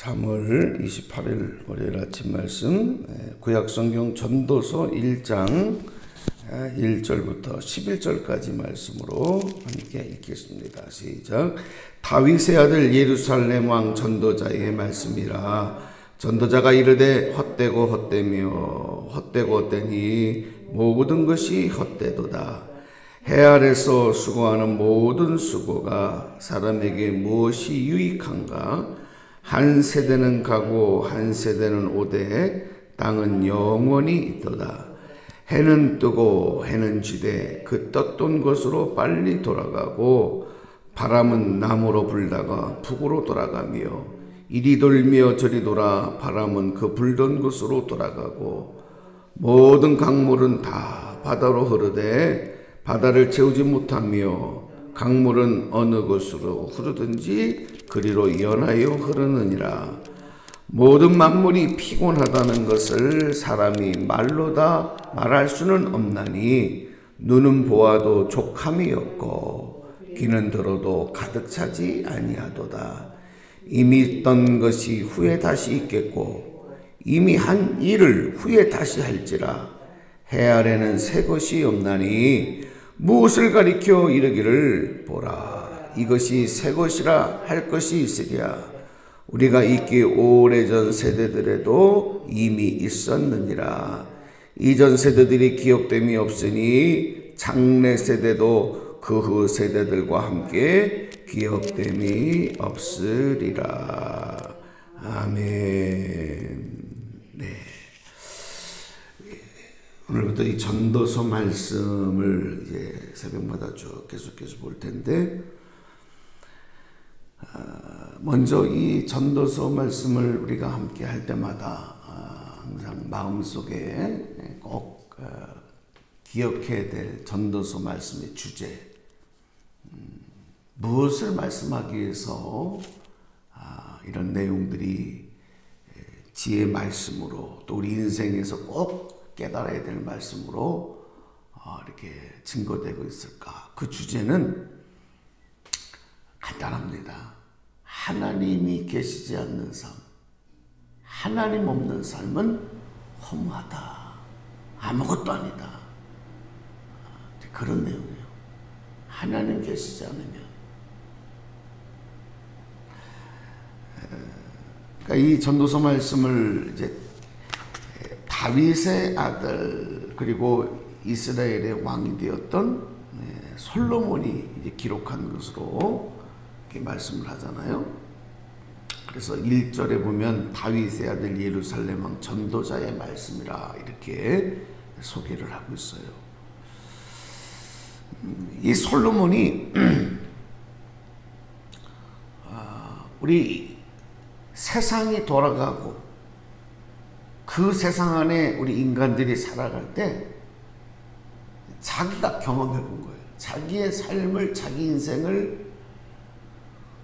3월 28일 월요일 아침 말씀, 구약성경 전도서 1장 1절부터 11절까지 말씀으로 함께 읽겠습니다. 시작. 다윗의 아들 예루살렘 왕 전도자의 말씀이라. 전도자가 이르되 헛되고 헛되며 헛되고 헛되니 모든 것이 헛되도다. 해 아래서 수고하는 모든 수고가 사람에게 무엇이 유익한가? 한 세대는 가고 한 세대는 오되 땅은 영원히 있도다. 해는 뜨고 해는 지되 그 떴던 곳으로 빨리 돌아가고 바람은 남으로 불다가 북으로 돌아가며 이리 돌며 저리 돌아 바람은 그 불던 곳으로 돌아가고 모든 강물은 다 바다로 흐르되 바다를 채우지 못하며 강물은 어느 곳으로 흐르든지 그리로 연하여 흐르느니라. 모든 만물이 피곤하다는 것을 사람이 말로 다 말할 수는 없나니 눈은 보아도 족함이 없고 귀는 들어도 가득 차지 아니하도다. 이미 있던 것이 후에 다시 있겠고 이미 한 일을 후에 다시 할지라. 해 아래는 새 것이 없나니 무엇을 가리켜 이르기를 보라 이것이 새 것이라 할 것이 있으랴. 우리가 있기 오래전 세대들에도 이미 있었느니라. 이전 세대들이 기억됨이 없으니 장래 세대도 그 후 세대들과 함께 기억됨이 없으리라. 아멘. 네. 오늘부터 이 전도서 말씀을 이제 새벽마다 쭉 계속해서 볼 텐데, 먼저 이 전도서 말씀을 우리가 함께 할 때마다 항상 마음속에 꼭 기억해야 될 전도서 말씀의 주제, 무엇을 말씀하기 위해서 이런 내용들이 지혜 말씀으로 또 우리 인생에서 꼭 깨달아야 될 말씀으로 이렇게 증거되고 있을까? 그 주제는 간단합니다. 하나님이 계시지 않는 삶, 하나님 없는 삶은 허무하다, 아무것도 아니다. 그런 내용이에요. 하나님 계시지 않으면. 그러니까 이 전도서 말씀을 이제 다윗의 아들 그리고 이스라엘의 왕이 되었던 솔로몬이 이제 기록한 것으로 이렇게 말씀을 하잖아요. 그래서 1절에 보면 다윗의 아들 예루살렘 왕 전도자의 말씀이라 이렇게 소개를 하고 있어요. 이 솔로몬이 우리 세상이 돌아가고 그 세상 안에 우리 인간들이 살아갈 때 자기가 경험해 본 거예요. 자기의 삶을, 자기 인생을,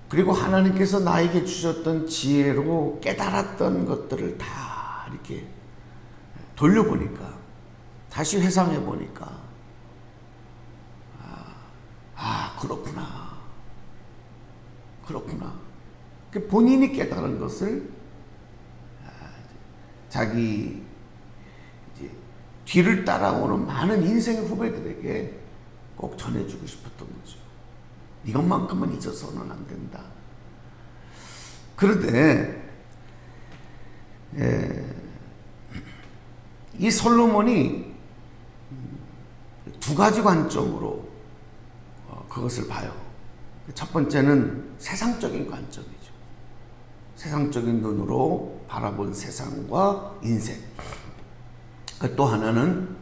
그리고 하나님께서 나에게 주셨던 지혜로 깨달았던 것들을 다 이렇게 돌려보니까, 다시 회상해 보니까, 그렇구나. 본인이 깨달은 것을 자기 이제 뒤를 따라오는 많은 인생의 후배들에게 꼭 전해주고 싶었던 거죠. 이것만큼은 잊어서는 안 된다. 그런데 이 솔로몬이 두 가지 관점으로 그것을 봐요. 첫 번째는 세상적인 관점이죠. 세상적인 눈으로 바라본 세상과 인생. 또 하나는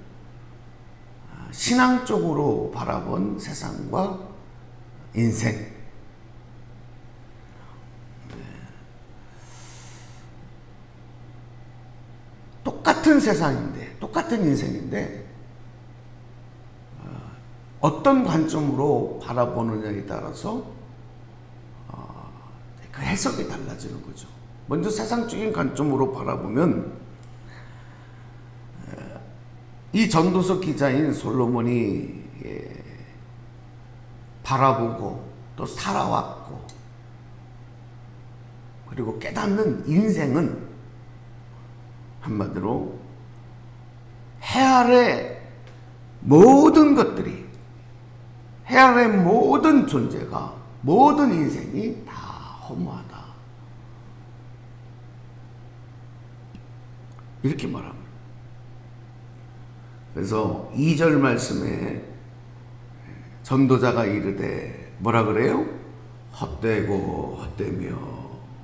신앙적으로 바라본 세상과 인생. 똑같은 세상인데, 똑같은 인생인데 어떤 관점으로 바라보느냐에 따라서 그 해석이 달라지는 거죠. 먼저 세상적인 관점으로 바라보면 이 전도서 기자인 솔로몬이 바라보고 또 살아왔고 그리고 깨닫는 인생은 한마디로 해 아래 모든 것들이, 해 아래 모든 존재가, 모든 인생이 다 허무하다, 이렇게 말합니다. 그래서 2절 말씀에 전도자가 이르되 뭐라 그래요? 헛되고 헛되며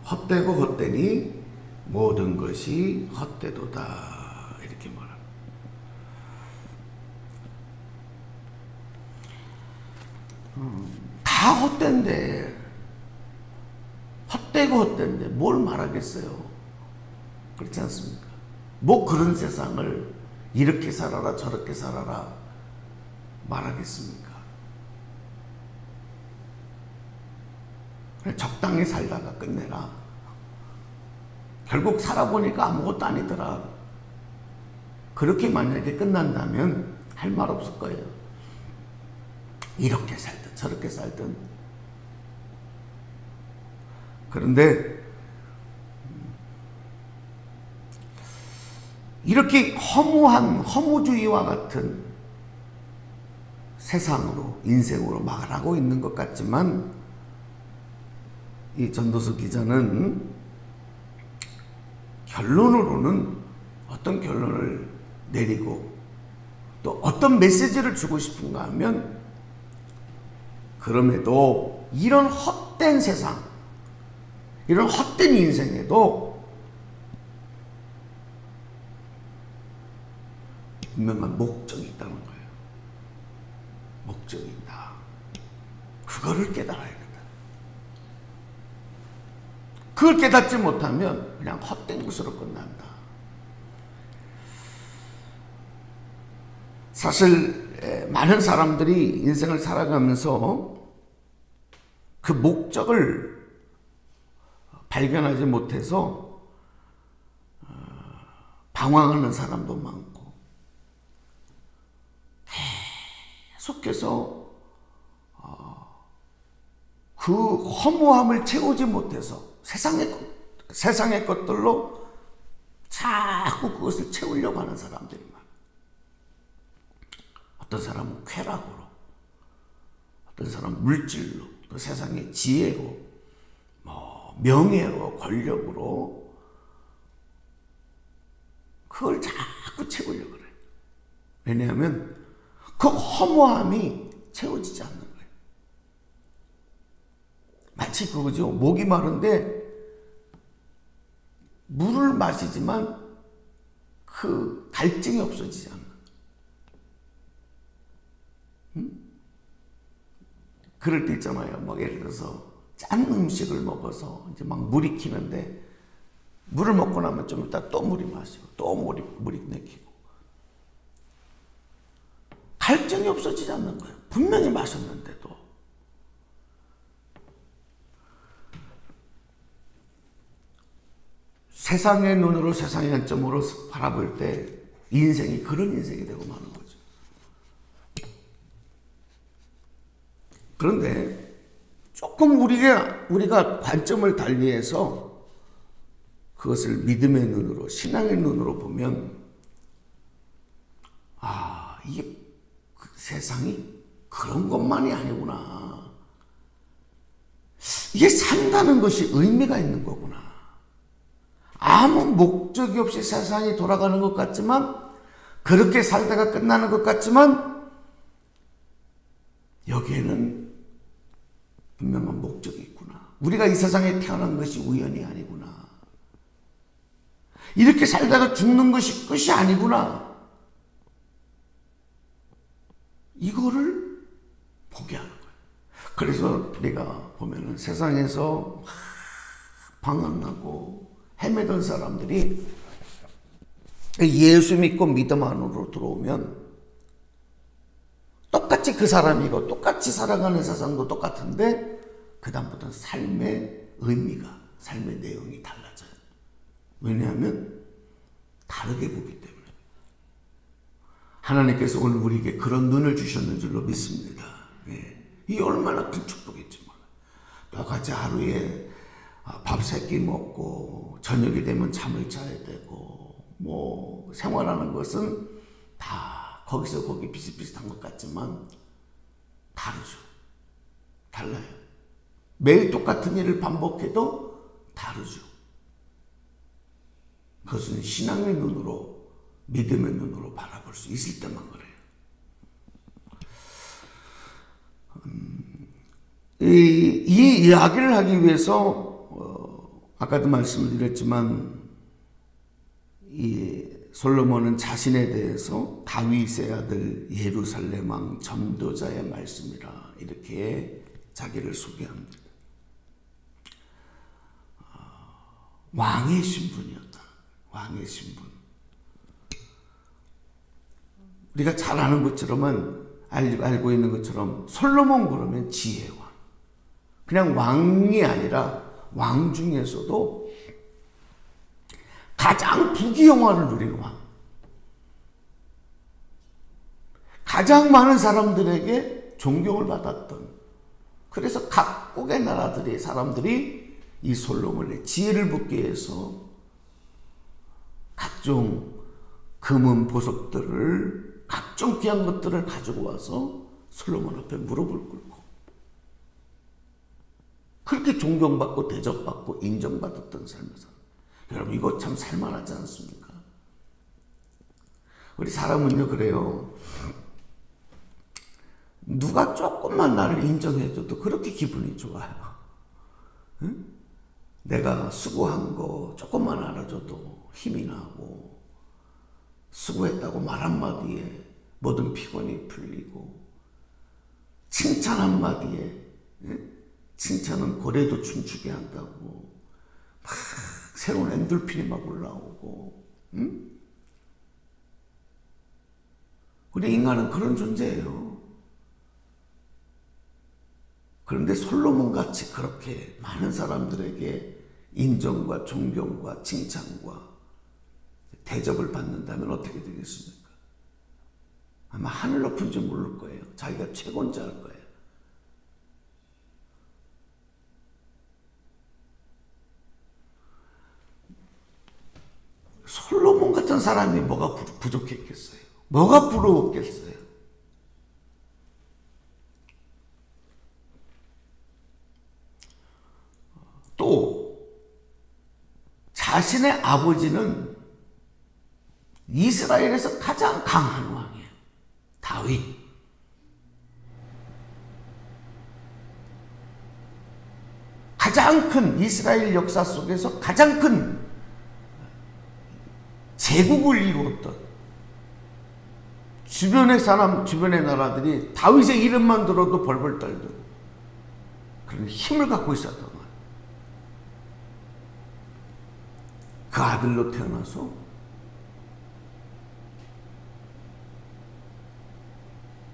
헛되고 헛되니 모든 것이 헛되도다, 이렇게 말합니다. 다 헛된데, 헛되고 헛된데 뭘 말하겠어요? 그렇지 않습니까? 뭐 그런 세상을 이렇게 살아라 저렇게 살아라 말하겠습니까? 적당히 살다가 끝내라. 결국 살아보니까 아무것도 아니더라. 그렇게 만약에 끝난다면 할 말 없을 거예요. 이렇게 살든 저렇게 살든. 그런데 이렇게 허무한, 허무주의와 같은 세상으로, 인생으로 말하고 있는 것 같지만, 이 전도서 기자는 결론으로는 어떤 결론을 내리고 또 어떤 메시지를 주고 싶은가 하면, 그럼에도 이런 헛된 세상, 이런 헛된 인생에도 분명한 목적이 있다는 거예요. 목적이 있다. 그거를 깨달아야 된다. 그걸 깨닫지 못하면 그냥 헛된 것으로 끝난다. 사실 많은 사람들이 인생을 살아가면서 그 목적을 발견하지 못해서 방황하는 사람도 많고, 계속해서 그 허무함을 채우지 못해서 세상의 것들로 자꾸 그것을 채우려고 하는 사람들이 많아요. 어떤 사람은 쾌락으로, 어떤 사람은 물질로, 또 세상의 지혜로, 명예로, 권력으로 그걸 자꾸 채우려고 그래요. 왜냐하면 그 허무함이 채워지지 않는 거예요. 마치 그거죠. 목이 마른데 물을 마시지만 그 갈증이 없어지지 않는. 그럴 때 있잖아요. 막 예를 들어서 짠 음식을 먹어서 이제 막 물이 키는데, 물을 먹고 나면 좀 이따 또 물이 마시고 또 물이 내키고, 갈증이 없어지지 않는 거예요. 분명히 마셨는데도. 세상의 눈으로, 세상의 관점으로 바라볼 때 인생이 그런 인생이 되고 마는 거죠. 그런데 조금 우리가 관점을 달리해서 그것을 믿음의 눈으로, 신앙의 눈으로 보면, 이게 세상이 그런 것만이 아니구나. 이게 산다는 것이 의미가 있는 거구나. 아무 목적이 없이 세상이 돌아가는 것 같지만, 그렇게 살다가 끝나는 것 같지만, 여기에는 분명한 목적이 있구나. 우리가 이 세상에 태어난 것이 우연이 아니구나. 이렇게 살다가 죽는 것이 끝이 아니구나. 이거를 보게 하는 거예요. 그래서 우리가 보면은 세상에서 방황하고 헤매던 사람들이 예수 믿고 믿음 안으로 들어오면 똑같이 그 사람이고 똑같이 살아가는 세상도 똑같은데, 그 다음부터는 삶의 의미가, 삶의 내용이 달라져요. 왜냐하면 다르게 보기 때문에. 하나님께서 오늘 우리에게 그런 눈을 주셨는 줄로 믿습니다. 이 얼마나 큰 축복인지 몰라요. 똑같이 하루에 밥 세끼 먹고 저녁이 되면 잠을 자야 되고 뭐 생활하는 것은 다 거기서 거기 비슷비슷한 것 같지만 다르죠. 달라요. 매일 똑같은 일을 반복해도 다르죠. 그것은 신앙의 눈으로, 믿음의 눈으로 바라볼 수 있을 때만 그래요. 이 이야기를 하기 위해서 아까도 말씀을 드렸지만 이 솔로몬은 자신에 대해서 다윗의 아들 예루살렘 왕 전도자의 말씀이라 이렇게 자기를 소개합니다. 왕의 신분이었다. 왕의 신분. 우리가 잘 아는 것처럼은 알고 있는 것처럼 솔로몬 그러면 지혜왕. 그냥 왕이 아니라 왕 중에서도 가장 부귀영화를 누리는 왕. 가장 많은 사람들에게 존경을 받았던. 그래서 각국의 나라들의 사람들이 이 솔로몬의 지혜를 묻기 위해서 각종 금은 보석들을 각종 귀한 것들을 가지고 와서 솔로몬 앞에 무릎을 꿇고 그렇게 존경받고 대접받고 인정받았던 삶을 살아요. 여러분 이거 참 살만하지 않습니까? 우리 사람은요 그래요. 누가 조금만 나를 인정해줘도 그렇게 기분이 좋아요. 응? 내가 수고한 거 조금만 알아줘도 힘이 나고 수고했다고 말 한마디에 모든 피곤이 풀리고 칭찬 한마디에 칭찬은 고래도 춤추게 한다고 막 새로운 엔돌핀이 막 올라오고 응? 우리 인간은 그런 존재예요. 그런데 솔로몬같이 그렇게 많은 사람들에게 인정과 존경과 칭찬과 대접을 받는다면 어떻게 되겠습니까? 아마 하늘 높은 줄 모를 거예요. 자기가 최고인 줄 알 거예요. 솔로몬 같은 사람이 뭐가 부족했겠어요? 뭐가 부러웠겠어요? 또 자신의 아버지는 이스라엘에서 가장 강한 왕이에요. 다윗. 가장 큰 이스라엘 역사 속에서 가장 큰 제국을 이루었던 주변의 사람, 주변의 나라들이 다윗의 이름만 들어도 벌벌 떨던 그런 힘을 갖고 있었던 거예요. 그 아들로 태어나서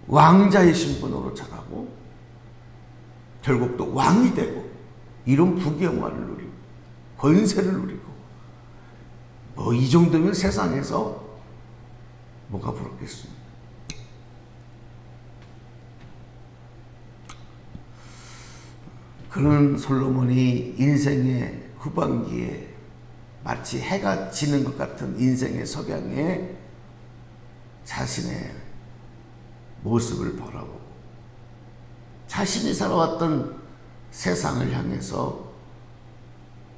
왕자의 신분으로 자라고 결국 또 왕이 되고 이런 부귀영화를 누리고 권세를 누리고 뭐 이 정도면 세상에서 뭐가 부럽겠습니까? 그런 솔로몬이 인생의 후반기에 마치 해가 지는 것 같은 인생의 석양에 자신의 모습을 바라보고 자신이 살아왔던 세상을 향해서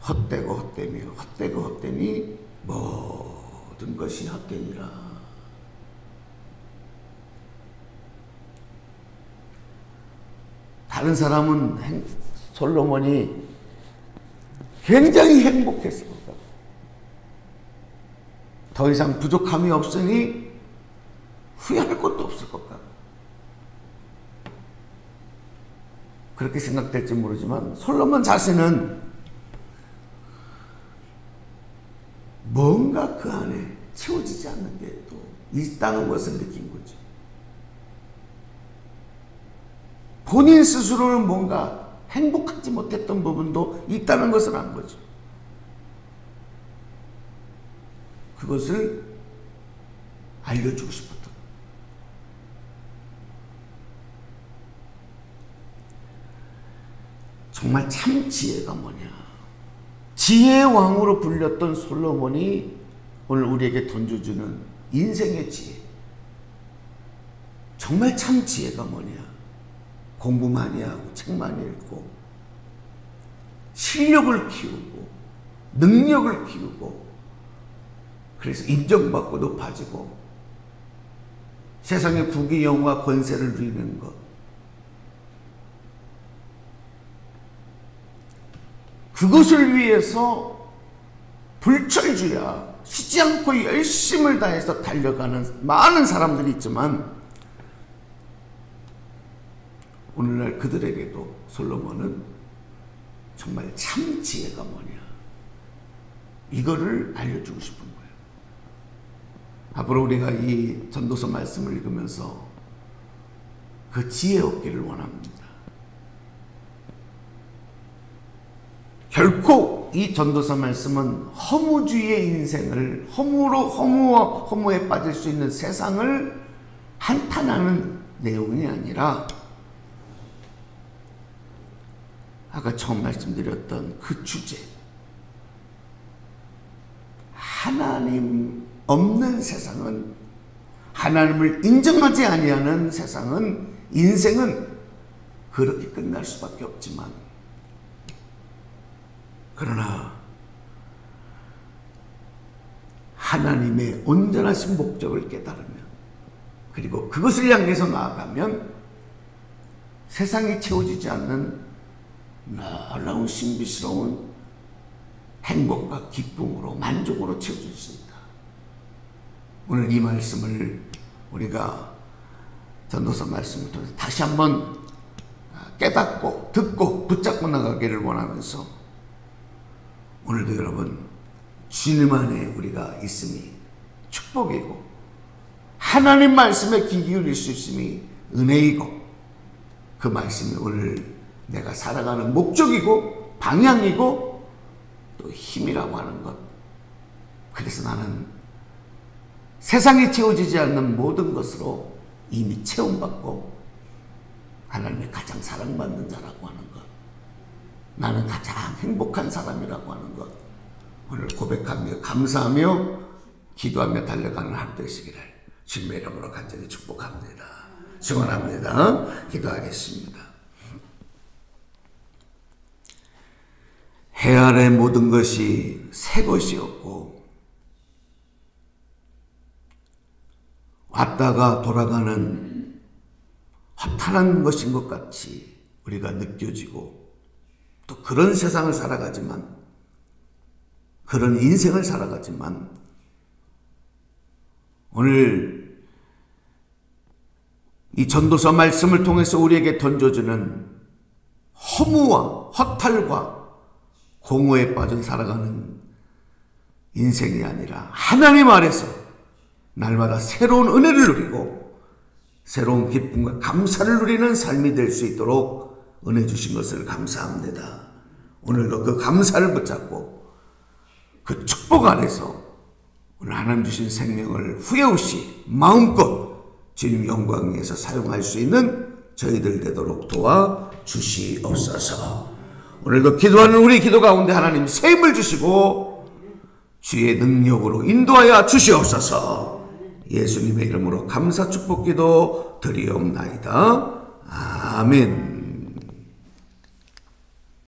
헛되고 헛되며 헛되고 헛되니 모든 것이 헛되니라. 다른 사람은 솔로몬이 굉장히 행복했을 것 같아요. 더 이상 부족함이 없으니 후회할 것도 없을 것 같고 그렇게 생각될지 모르지만 솔로몬 자신은 뭔가 그 안에 채워지지 않는 게 또 있다는 것을 느낀 거죠. 본인 스스로는 뭔가 행복하지 못했던 부분도 있다는 것을 안 거죠. 그것을 알려주고 싶었던 거예요. 정말 참 지혜가 뭐냐. 지혜의 왕으로 불렸던 솔로몬이 오늘 우리에게 던져주는 인생의 지혜, 정말 참 지혜가 뭐냐? 공부 많이 하고 책 많이 읽고 실력을 키우고 능력을 키우고 그래서 인정받고 높아지고 세상의 부귀 영화 권세를 누리는 것, 그것을 위해서 불철주야 쉬지 않고 열심을 다해서 달려가는 많은 사람들이 있지만 오늘날 그들에게도 솔로몬은 정말 참 지혜가 뭐냐, 이거를 알려주고 싶은 거예요. 앞으로 우리가 이 전도서 말씀을 읽으면서 그 지혜 얻기를 원합니다. 결코 이 전도서 말씀은 허무주의의 인생을, 허무에 빠질 수 있는 세상을 한탄하는 내용이 아니라 아까 처음 말씀드렸던 그 주제, 하나님 없는 세상은, 하나님을 인정하지 아니하는 세상은, 인생은 그렇게 끝날 수밖에 없지만, 그러나 하나님의 온전하신 목적을 깨달으면, 그리고 그것을 향해서 나아가면 세상이 채워지지 않는 놀라운 신비스러운 행복과 기쁨으로, 만족으로 채워질 수 있다. 오늘 이 말씀을 우리가 전도서 말씀을 통해서 다시 한번 깨닫고 듣고 붙잡고 나가기를 원하면서, 오늘도 여러분 주님 안에 우리가 있음이 축복이고 하나님 말씀에 귀 기울일 수 있음이 은혜이고, 그 말씀이 오늘 내가 살아가는 목적이고 방향이고 또 힘이라고 하는 것. 그래서 나는 세상에 채워지지 않는 모든 것으로 이미 채움받고 하나님의 가장 사랑받는 자라고 하는 것, 나는 가장 행복한 사람이라고 하는 것, 오늘 고백하며 감사하며 기도하며 달려가는 하루 되시기를 주님의 이름으로 간절히 축복합니다. 축원합니다. 기도하겠습니다. 해 아래 모든 것이 새 것이었고 왔다가 돌아가는 허탄한 것인 것 같이 우리가 느껴지고, 또 그런 세상을 살아가지만, 그런 인생을 살아가지만, 오늘 이 전도서 말씀을 통해서 우리에게 던져주는 허무와 허탈과 공허에 빠져 살아가는 인생이 아니라 하나님 아래서 날마다 새로운 은혜를 누리고 새로운 기쁨과 감사를 누리는 삶이 될 수 있도록 은혜 주신 것을 감사합니다. 오늘도 그 감사를 붙잡고 그 축복 안에서 오늘 하나님 주신 생명을 후회 없이 마음껏 주님 영광 위해서 사용할 수 있는 저희들 되도록 도와 주시옵소서. 오늘도 기도하는 우리 기도 가운데 하나님 새 힘을 주시고 주의 능력으로 인도하여 주시옵소서. 예수님의 이름으로 감사 축복 기도 드리옵나이다. 아멘.